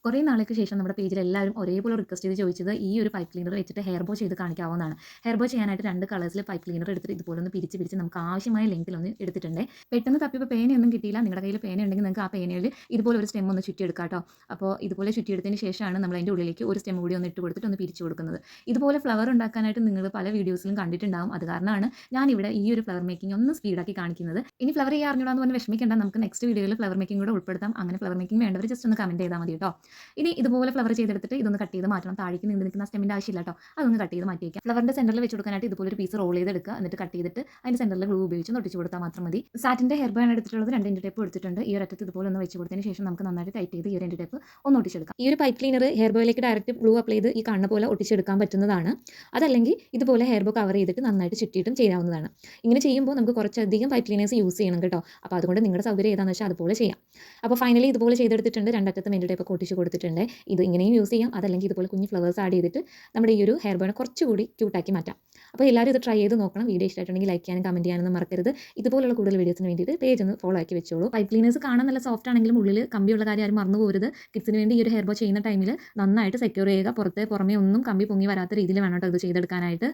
കുറേ നാൾക്ക് ശേഷം നമ്മുടെ പേജിൽ എല്ലാവരും ഒരേപോലെ റിക്വസ്റ്റ് ചെയ്ത് ചോദിച്ചത് ഈ ഒരു പൈപ്പ് ക്ലീനർ വെച്ചിട്ട് ഹെയർ ബോ ചെയ്ത് കാണിക്കാവുന്നതാണ്. ഹെയർ ബോ ചെയ്യാനായിട്ട് 2 കളേഴ്സിൽ പൈപ്പ് ക്ലീനർ എടുത്തിട്ട് ഇതുപോലെ ഒന്ന് പിരിച്ച് നമുക്ക് ആവശ്യമായ ലെങ്ത്തിൽ എടുത്തിട്ടുണ്ട്. പെട്ടെന്ന് തപ്പിയപ്പോൾ പേനയൊന്നും കിട്ടിയില്ല. നിങ്ങളുടെ കയ്യിൽ പേന ഉണ്ടെങ്കിൽ നിങ്ങൾക്ക് ആ പേനയിൽ ഇതുപോലെ ഒരു സ്റ്റെം ഒന്ന് ചുറ്റിയെടുക്കാം കേട്ടോ. അപ്പോൾ ഇതുപോലെ ചുറ്റിയെടുത്തതിന് ശേഷമാണ് നമ്മൾ അതിൻ്റെ ഉള്ളിലേക്ക് ഒരു സ്റ്റെം കൂടി ഒന്ന് ഇട്ട് കൊടുത്തിട്ട് ഒന്ന് പിരിച്ചു കൊടുക്കുന്നത്. ഇതുപോലെ ഫ്ലവർ ഉണ്ടാക്കാനായിട്ട് നിങ്ങൾ പല വീഡിയോസിലും കണ്ടിട്ടുണ്ടാകും. അത് കാരണമാണ് ഞാനിവിടെ ഈ ഒരു ഫ്ലവർ മേക്കിംഗ് ഒന്ന് സ്പീഡാക്കി കാണിക്കുന്നത്. ഇനി ഫ്ലവർ ചെയ്യാൻ അറിഞ്ഞൂടാന്ന് പറഞ്ഞ് വിഷമിക്കേണ്ട, നമുക്ക് നെക്സ്റ്റ് വീഡിയോയിൽ ഫ്ലവർ മേക്കിംഗ് കൂടെ ഉൾപ്പെടുത്താം. അങ്ങനെ ഫ്ലവർ മേക്കിംഗ് വേണ്ടവർ ജസ്റ്റ് ഒന്ന് കമൻറ്റ് ചെയ്താൽ മതി കേട്ടോ. ഇനി ഇതുപോലെ ഫ്ലവർ ചെയ്തെടുത്തിട്ട് ഇതൊന്ന് കട്ട് ചെയ്ത് മാറ്റണം. താഴേക്ക് നീണ്ട് നിൽക്കുന്ന സ്റ്റെമ്മിൻ്റെ ആവശ്യമില്ല കേട്ടോ. അതൊന്ന് കട്ട് ചെയ്ത് മാറ്റി വയ്ക്കാം. ഫ്ലവറിൻ്റെ സെൻറ്ററിൽ വെച്ച് കൊടുക്കാനായിട്ട് ഇതുപോലെ ഒരു പീസ് റോൾ ചെയ്തെടുക്കുക. എന്നിട്ട് കട്ട് ചെയ്തിട്ട് അതിൻ്റെ സെൻറ്ററിൽ ഗ്ലൂ ഉപയോഗിച്ച് ഒട്ടിച്ച് കൊടുത്താൽ മാത്രം മതി. സാറ്റിൻ്റെ ഹെയർ ബാൻഡ് എടുത്തിട്ടുള്ളത് 2 ഇഞ്ച് ടേപ്പ് എടുത്തിട്ടുണ്ട്. ഈ ഒരറ്റത്ത് ഇതുപോലെ ഒന്ന് വെച്ച് കൊടുത്തതിന് ശേഷം നമുക്ക് നന്നായിട്ട് ടൈറ്റ് ചെയ്ത് ഈ 2 ടേപ്പ് ഒന്ന് ഒട്ടിച്ചെടുക്കാം. ഈ ഒരു പൈപ്പ് ക്ലീനർ ഹെയർ ബോയിലേക്ക് ഡയറക്റ്റ് ഗ്ലൂ അപ്ലൈ ചെയ്ത് ഈ കാണുന്ന പോലെ ഒട്ടിച്ചെടുക്കാൻ പറ്റുന്നതാണ്. അതല്ലെങ്കിൽ ഇതുപോലെ ഹെയർ ബോ കവർ ചെയ്തിട്ട് നന്നായിട്ട് ചുറ്റിയിട്ടും ചെയ്യാവുന്നതാണ്. ഇങ്ങനെ ചെയ്യുമ്പോൾ നമുക്ക് കുറച്ചധികം പൈപ്പ് ക്ലീനേഴ്സ് യൂസ് ചെയ്യണം കേട്ടോ. അപ്പോൾ അതുകൊണ്ട് നിങ്ങളുടെ സൗകര്യം ഏതാണെന്ന് വെച്ചാൽ അതുപോലെ ചെയ്യാം. അപ്പോൾ ഫൈനലി ഇതുപോലെ ചെയ്തെടുത്തിട്ടുണ്ട്. 2 അറ്റത്തും എൻ്റെ ടേപ്പ് ഒട്ടിച്ച് കൊടുത്തിട്ടുണ്ട്. ഇത് ഇങ്ങനെയും യൂസ് ചെയ്യാം. അതല്ലെങ്കിൽ ഇതുപോലെ കുഞ്ഞ് ഫ്ലവേഴ്സ് ആഡ് ചെയ്തിട്ട് നമ്മുടെ ഈ ഒരു ഹെയർ ബോനെ കുറച്ചുകൂടി ക്യൂട്ടാക്കി മാറ്റാം. അപ്പോൾ എല്ലാവരും ഇത് ട്രൈ ചെയ്ത് നോക്കണം. വീഡിയോ ഇഷ്ടമായിട്ടുണ്ടെങ്കിൽ ലൈക്ക് ചെയ്യാനും കമൻറ്റ് ചെയ്യാനൊന്നും മറക്കരുത്. ഇതുപോലുള്ള കൂടുതൽ വീഡിയോസിന് വേണ്ടിയിട്ട് പേജ് ഒന്ന് ഫോളോ ആക്കി വെച്ചോളൂ. പൈപ്പ് ക്ലീനേഴ്സ് കാണാൻ നല്ല സോഫ്റ്റ് ആണെങ്കിലും ഉള്ളിൽ കമ്പിയുള്ള കാര്യം ആരും മറന്നു പോകരുത്. കിഡ്സിന് വേണ്ടി ഈ ഒരു ഹെയർ ബോ ചെയ്യുന്ന ടൈമിൽ നന്നായിട്ട് സെക്യൂർ ചെയ്യുക. പുറമേ ഒന്നും കമ്പി പൊങ്ങി വരാത്ത രീതിയിൽ വേണം കേട്ടോ ഇത് ചെയ്തെടുക്കാനായിട്ട്.